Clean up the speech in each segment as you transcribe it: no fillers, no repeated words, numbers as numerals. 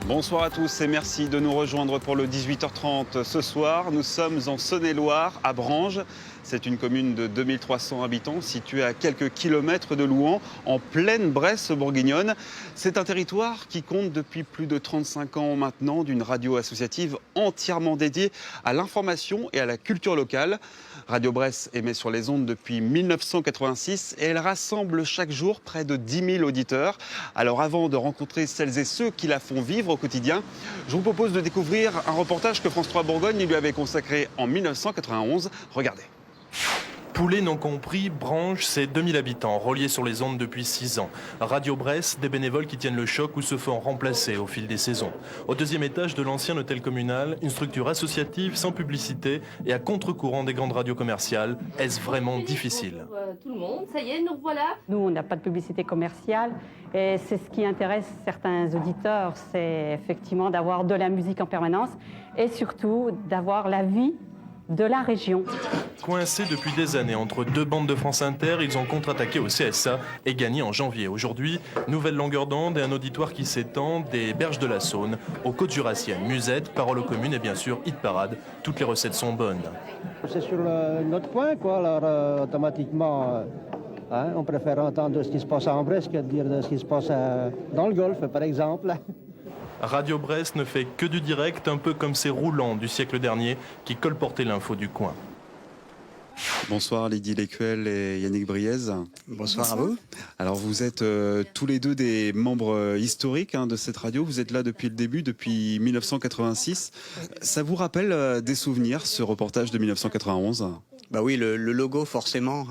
Bonsoir à tous et merci de nous rejoindre pour le 18h30 ce soir. Nous sommes en Saône-et-Loire, à Branges. C'est une commune de 2300 habitants située à quelques kilomètres de Louhans, en pleine Bresse bourguignonne. C'est un territoire qui compte depuis plus de 35 ans maintenant d'une radio associative entièrement dédiée à l'information et à la culture locale. Radio Bresse émet sur les ondes depuis 1986 et elle rassemble chaque jour près de 10 000 auditeurs. Alors avant de rencontrer celles et ceux qui la font vivre au quotidien, je vous propose de découvrir un reportage que France 3 Bourgogne lui avait consacré en 1991. Regardez. Poulet non compris, Branches, c'est 2000 habitants, reliés sur les ondes depuis 6 ans. Radio Bresse, des bénévoles qui tiennent le choc ou se font remplacer au fil des saisons. Au deuxième étage de l'ancien hôtel communal, une structure associative sans publicité et à contre-courant des grandes radios commerciales. Est-ce vraiment difficile ? Tout le monde, ça y est, nous voilà. Nous, on n'a pas de publicité commerciale et c'est ce qui intéresse certains auditeurs, c'est effectivement d'avoir de la musique en permanence et surtout d'avoir la vie de la région. Coincés depuis des années entre deux bandes de France Inter, ils ont contre-attaqué au CSA et gagné en janvier. Aujourd'hui, nouvelle longueur d'onde et un auditoire qui s'étend des berges de la Saône aux côtes jurassiennes. Musette, paroles aux communes et bien sûr hit parade. Toutes les recettes sont bonnes. C'est sur notre coin, quoi. Alors automatiquement, on préfère entendre ce qui se passe en Bresse que de dire de ce qui se passe dans le Golfe, par exemple. Radio Bresse ne fait que du direct, un peu comme ces roulants du siècle dernier qui colportaient l'info du coin. Bonsoir Lydie Lécuel et Yannick Briez. Bonsoir à vous. Alors vous êtes tous les deux des membres historiques de cette radio. Vous êtes là depuis le début, depuis 1986. Ça vous rappelle des souvenirs, ce reportage de 1991 ? Bah oui, le logo forcément.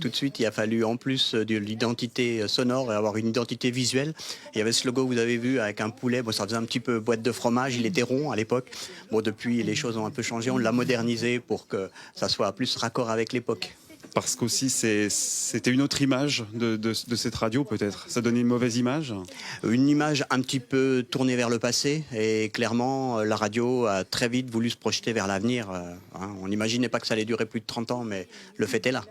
Tout de suite, il a fallu en plus de l'identité sonore et avoir une identité visuelle. Il y avait ce logo que vous avez vu avec un poulet. Bon, ça faisait un petit peu boîte de fromage. Il était rond à l'époque. Bon, depuis, les choses ont un peu changé. On l'a modernisé pour que ça soit plus raccord avec l'époque. Parce qu'aussi c'était une autre image de cette radio peut-être. Ça donnait une mauvaise image ? Une image un petit peu tournée vers le passé. Et clairement, la radio a très vite voulu se projeter vers l'avenir. On n'imaginait pas que ça allait durer plus de 30 ans, mais le fait est là.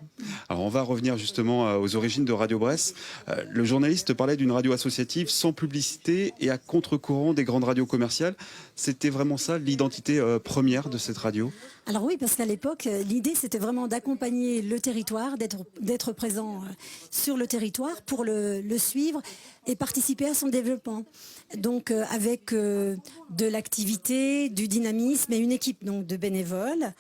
Alors on va revenir justement aux origines de Radio Bresse. Le journaliste parlait d'une radio associative sans publicité et à contre-courant des grandes radios commerciales. C'était vraiment ça l'identité première de cette radio ? Alors oui, parce qu'à l'époque, l'idée c'était vraiment d'accompagner le territoire, d'être présent sur le territoire pour le suivre et participer à son développement. Donc avec de l'activité, du dynamisme et une équipe donc de bénévoles,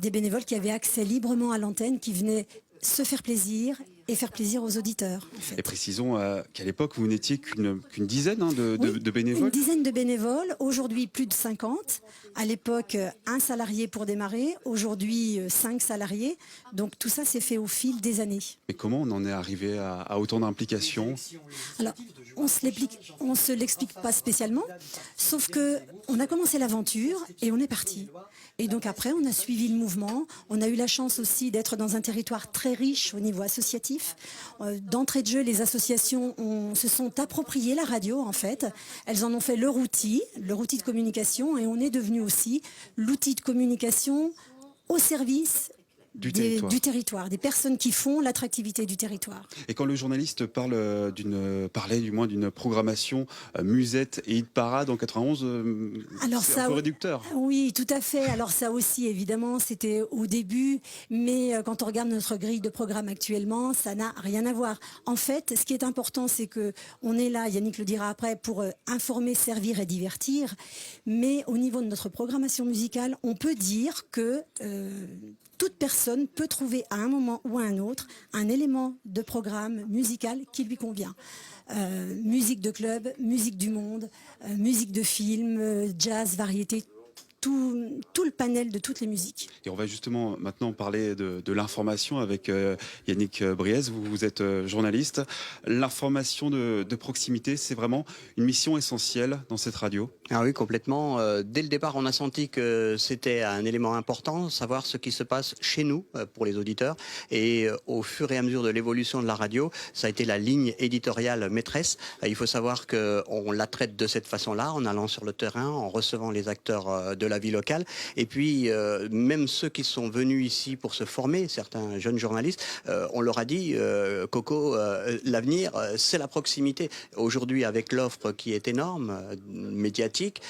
des bénévoles qui avaient accès librement à l'antenne, qui venaient se faire plaisir et faire plaisir aux auditeurs. En fait. Et précisons qu'à l'époque, vous n'étiez qu'une dizaine de bénévoles. Une dizaine de bénévoles, aujourd'hui plus de 50. À l'époque, un salarié pour démarrer, aujourd'hui 5 salariés. Donc tout ça s'est fait au fil des années. Et comment on en est arrivé à autant d'implications ? Alors, on se l'explique pas spécialement, sauf que on a commencé l'aventure et on est parti. Et donc après, on a suivi le mouvement. On a eu la chance aussi d'être dans un territoire très riche au niveau associatif. D'entrée de jeu, les associations se sont appropriées la radio, en fait. Elles en ont fait leur outil de communication, et on est devenu aussi l'outil de communication au service du territoire, des personnes qui font l'attractivité du territoire. Et quand le journaliste parlait du moins d'une programmation musette et hit parade en 91, c'est un peu réducteur. Oui, tout à fait. Alors ça aussi, évidemment, c'était au début, mais quand on regarde notre grille de programme actuellement, ça n'a rien à voir. En fait, ce qui est important, c'est que on est là, Yannick le dira après, pour informer, servir et divertir, mais au niveau de notre programmation musicale, on peut dire que toute personne peut trouver à un moment ou à un autre un élément de programme musical qui lui convient. Musique de club, musique du monde, musique de film, jazz, variété, tout le panel de toutes les musiques. Et on va justement maintenant parler de l'information avec Yannick Briez. Vous êtes journaliste. L'information de proximité, c'est vraiment une mission essentielle dans cette radio. Ah oui, complètement. Dès le départ, on a senti que c'était un élément important, savoir ce qui se passe chez nous pour les auditeurs. Et au fur et à mesure de l'évolution de la radio, ça a été la ligne éditoriale maîtresse. Il faut savoir qu'on la traite de cette façon-là, en allant sur le terrain, en recevant les acteurs de la vie locale. Et puis, même ceux qui sont venus ici pour se former, certains jeunes journalistes, on leur a dit, Coco, l'avenir, c'est la proximité. Aujourd'hui, avec l'offre qui est énorme, médiatique,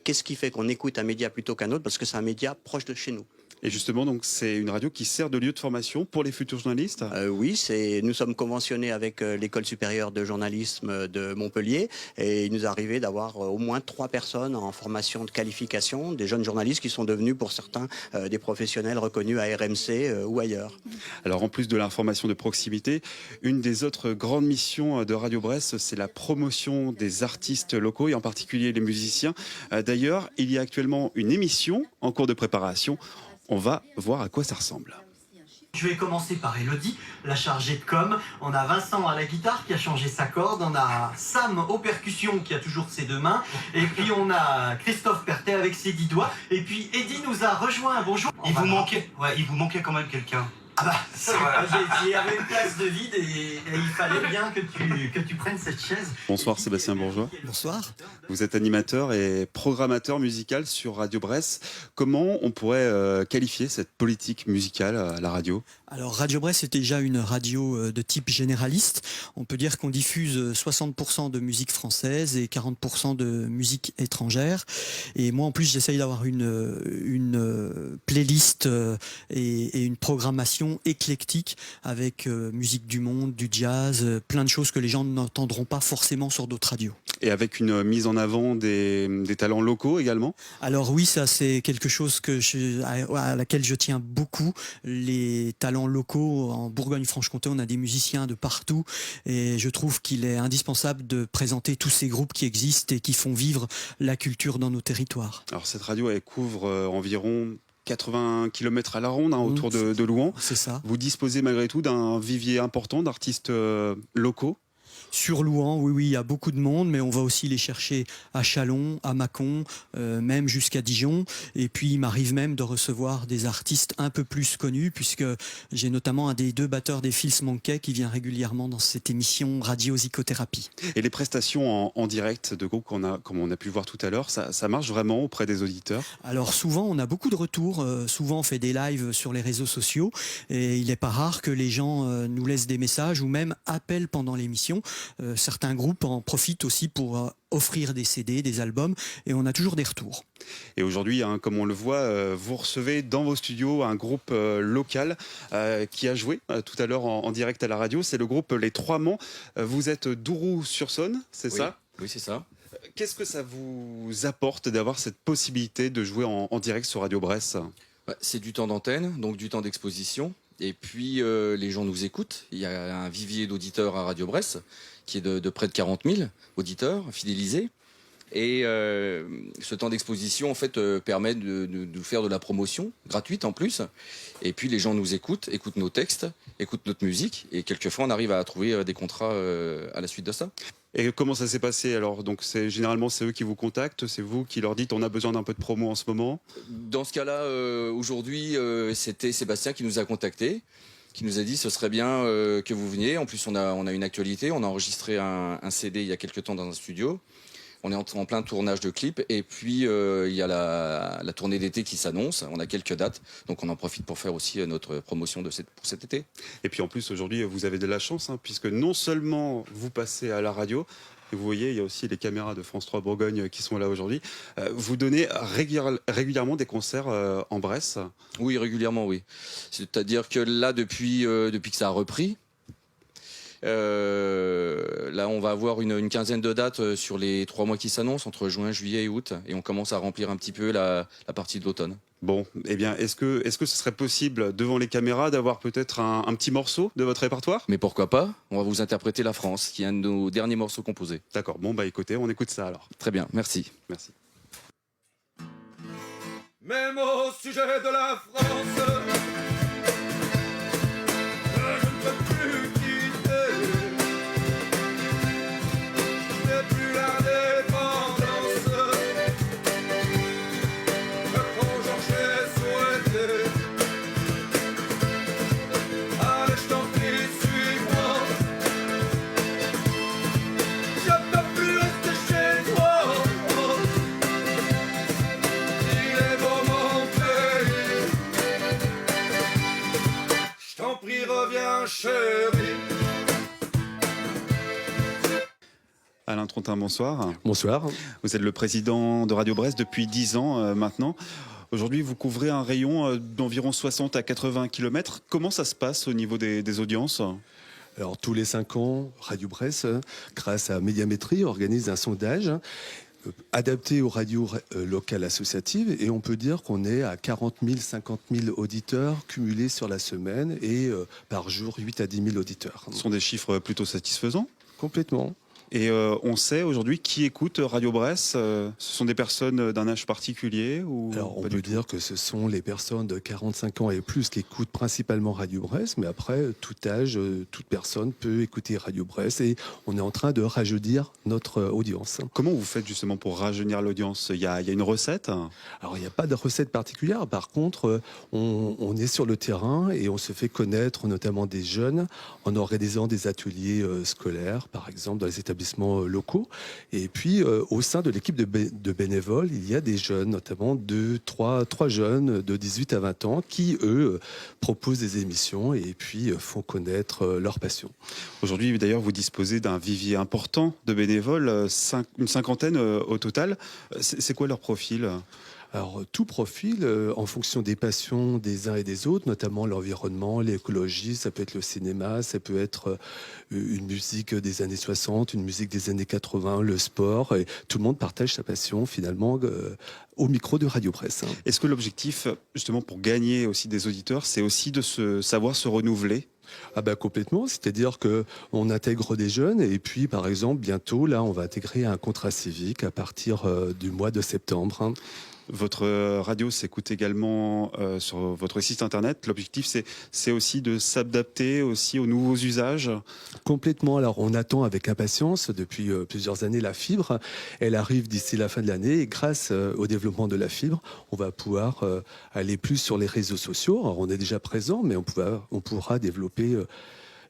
qu'est-ce qui fait qu'on écoute un média plutôt qu'un autre? Parce que c'est un média proche de chez nous. Et justement, donc, c'est une radio qui sert de lieu de formation pour les futurs journalistes? Oui, nous sommes conventionnés avec l'École supérieure de journalisme de Montpellier et il nous est arrivé d'avoir au moins 3 personnes en formation de qualification, des jeunes journalistes qui sont devenus pour certains des professionnels reconnus à RMC ou ailleurs. Alors en plus de l'information de proximité, une des autres grandes missions de Radio Brest, c'est la promotion des artistes locaux et en particulier les musiciens. D'ailleurs, il y a actuellement une émission en cours de préparation. On va voir à quoi ça ressemble. Je vais commencer par Elodie, la chargée de com. On a Vincent à la guitare qui a changé sa corde. On a Sam aux percussions qui a toujours ses 2 mains. Et puis on a Christophe Pertet avec ses 10 doigts. Et puis Eddy nous a rejoint. Bonjour. Il vous manquait quand même quelqu'un. Ah bah, c'est vrai. Il y avait une place de vide et il fallait bien que tu prennes cette chaise. Bonsoir Sébastien Bourgeois. Bonsoir. Vous êtes animateur et programmateur musical sur Radio Brest. Comment on pourrait qualifier cette politique musicale à la radio ? Alors Radio Brest est déjà une radio de type généraliste. On peut dire qu'on diffuse 60% de musique française et 40% de musique étrangère. Et moi en plus j'essaye d'avoir une playlist et une programmation éclectique avec musique du monde, du jazz, plein de choses que les gens n'entendront pas forcément sur d'autres radios. Et avec une mise en avant des talents locaux également ? Alors oui, ça c'est quelque chose à laquelle je tiens beaucoup. Les talents locaux en Bourgogne-Franche-Comté, on a des musiciens de partout et je trouve qu'il est indispensable de présenter tous ces groupes qui existent et qui font vivre la culture dans nos territoires. Alors cette radio, elle couvre environ 80 km à la ronde autour de Louhans. C'est ça. Vous disposez malgré tout d'un vivier important d'artistes locaux ? Sur Louhans, oui, il y a beaucoup de monde, mais on va aussi les chercher à Châlons, à Mâcon, même jusqu'à Dijon. Et puis, il m'arrive même de recevoir des artistes un peu plus connus, puisque j'ai notamment un des 2 batteurs des Fils Monkey qui vient régulièrement dans cette émission Radio Zicothérapie. Et les prestations en direct de groupe, comme on a pu le voir tout à l'heure, ça marche vraiment auprès des auditeurs ? Alors souvent, on a beaucoup de retours. Souvent, on fait des lives sur les réseaux sociaux. Et il n'est pas rare que les gens nous laissent des messages ou même appellent pendant l'émission. Certains groupes en profitent aussi pour offrir des CD, des albums, et on a toujours des retours. Et aujourd'hui, comme on le voit, vous recevez dans vos studios un groupe local qui a joué tout à l'heure en direct à la radio. C'est le groupe Les Trois Mans. Vous êtes d'Ouroux-sur-Saône, c'est ça ? Oui, c'est ça. Qu'est-ce que ça vous apporte d'avoir cette possibilité de jouer en direct sur Radio Brest ? C'est du temps d'antenne, donc du temps d'exposition. Et puis, les gens nous écoutent. Il y a un vivier d'auditeurs à Radio Brest qui est de près de 40 000 auditeurs fidélisés. Et ce temps d'exposition, en fait, permet de faire de la promotion gratuite en plus. Et puis, les gens nous écoutent nos textes, écoutent notre musique. Et quelquefois, on arrive à trouver des contrats à la suite de ça. Et comment ça s'est passé alors ? Donc généralement c'est eux qui vous contactent, c'est vous qui leur dites on a besoin d'un peu de promo en ce moment ? Dans ce cas-là, aujourd'hui, c'était Sébastien qui nous a contactés, qui nous a dit ce serait bien que vous veniez. En plus on a une actualité, on a enregistré un CD il y a quelques temps dans un studio. On est en plein tournage de clips et puis il y a la tournée d'été qui s'annonce. On a quelques dates, donc on en profite pour faire aussi notre promotion pour cet été. Et puis en plus aujourd'hui vous avez de la chance puisque non seulement vous passez à la radio, et vous voyez il y a aussi les caméras de France 3 Bourgogne qui sont là aujourd'hui. Vous donnez régulièrement des concerts en Bresse ? Oui, régulièrement, oui. C'est-à-dire que là depuis que ça a repris. Là, on va avoir une quinzaine de dates sur les 3 mois qui s'annoncent, entre juin, juillet et août, et on commence à remplir un petit peu la partie de l'automne. Bon, eh bien, est-ce que ce serait possible, devant les caméras, d'avoir peut-être un petit morceau de votre répertoire ? Mais pourquoi pas ? On va vous interpréter La France, qui est un de nos derniers morceaux composés. D'accord, bon, écoutez, on écoute ça alors. Très bien, merci. Merci. Même au sujet de la France, Il est Alain Trontin, bonsoir. Bonsoir. Vous êtes le président de Radio Brest depuis 10 ans maintenant. Aujourd'hui, vous couvrez un rayon d'environ 60 à 80 km. Comment ça se passe au niveau des audiences ? Alors, tous les 5 ans, Radio Brest, grâce à Médiamétrie, organise un sondage adapté aux radios locales associatives, et on peut dire qu'on est à 40 000, 50 000 auditeurs cumulés sur la semaine, et par jour 8 à 10 000 auditeurs. Ce sont des chiffres plutôt satisfaisants ? Complètement. Et on sait aujourd'hui qui écoute Radio Brest. Ce sont des personnes d'un âge particulier ou Alors, on peut dire que ce sont les personnes de 45 ans et plus qui écoutent principalement Radio Brest, mais après, tout âge, toute personne peut écouter Radio Brest, et on est en train de rajeunir notre audience. Comment vous faites justement pour rajeunir l'audience ? Il y a une recette ? Alors, il n'y a pas de recette particulière. Par contre, on est sur le terrain et on se fait connaître, notamment des jeunes, en organisant des ateliers scolaires, par exemple, dans les établissements locaux. Et puis, au sein de l'équipe de bénévoles, il y a des jeunes, notamment trois jeunes de 18 à 20 ans qui, eux, proposent des émissions et puis font connaître leur passion. Aujourd'hui, d'ailleurs, vous disposez d'un vivier important de bénévoles, une cinquantaine au total. C'est quoi leur profil ? Alors, tout profil, en fonction des passions des uns et des autres, notamment l'environnement, l'écologie, ça peut être le cinéma, ça peut être une musique des années 60, une musique des années 80, le sport, et tout le monde partage sa passion, finalement, au micro de Radio Brest. Est-ce que l'objectif, justement, pour gagner aussi des auditeurs, c'est aussi de savoir se renouveler ? Ah ben complètement, c'est-à-dire qu'on intègre des jeunes, et puis par exemple bientôt là on va intégrer un contrat civique à partir du mois de septembre. Votre radio s'écoute également sur votre site internet. L'objectif, c'est aussi de s'adapter aussi aux nouveaux usages. Complètement. Alors, on attend avec impatience depuis plusieurs années la fibre. Elle arrive d'ici la fin de l'année, et grâce au développement de la fibre, on va pouvoir aller plus sur les réseaux sociaux. Alors, on est déjà présent, mais on pourra développer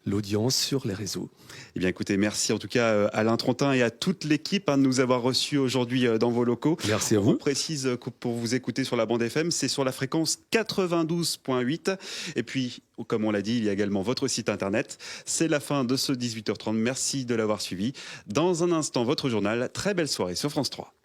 l'audience sur les réseaux. Eh bien, écoutez, merci en tout cas Alain Trontin et à toute l'équipe de nous avoir reçus aujourd'hui dans vos locaux. Merci à vous. On précise que pour vous écouter sur la bande FM, c'est sur la fréquence 92.8. Et puis, comme on l'a dit, il y a également votre site internet. C'est la fin de ce 18h30. Merci de l'avoir suivi. Dans un instant, votre journal. Très belle soirée sur France 3.